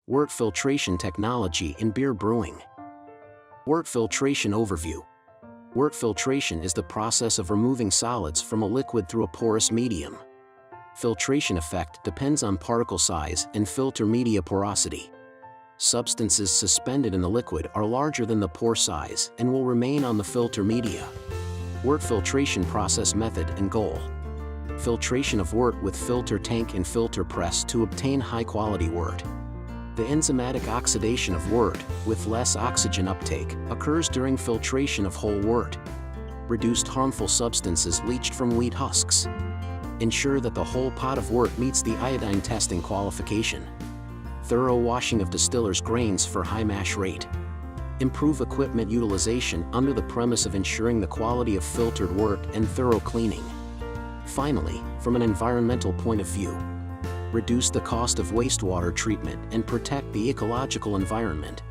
Wort filtration technology in beer brewing. Wort filtration overview. Wort filtration is the process of removing solids from a liquid through a porous medium. Filtration effect depends on particle size and filter media porosity. Substances suspended in the liquid are larger than the pore size and will remain on the filter media. Wort filtration process method and goal. Filtration of wort with filter tank and filter press to obtain high-quality wort. The enzymatic oxidation of wort, with less oxygen uptake, occurs during filtration of whole wort. Reduced harmful substances leached from wheat husks. Ensure that the whole pot of wort meets the iodine testing qualification. Thorough washing of distillers' grains for high mash rate. Improve equipment utilization under the premise of ensuring the quality of filtered wort and thorough cleaning. Finally, from an environmental point of view, reduce the cost of wastewater treatment and protect the ecological environment.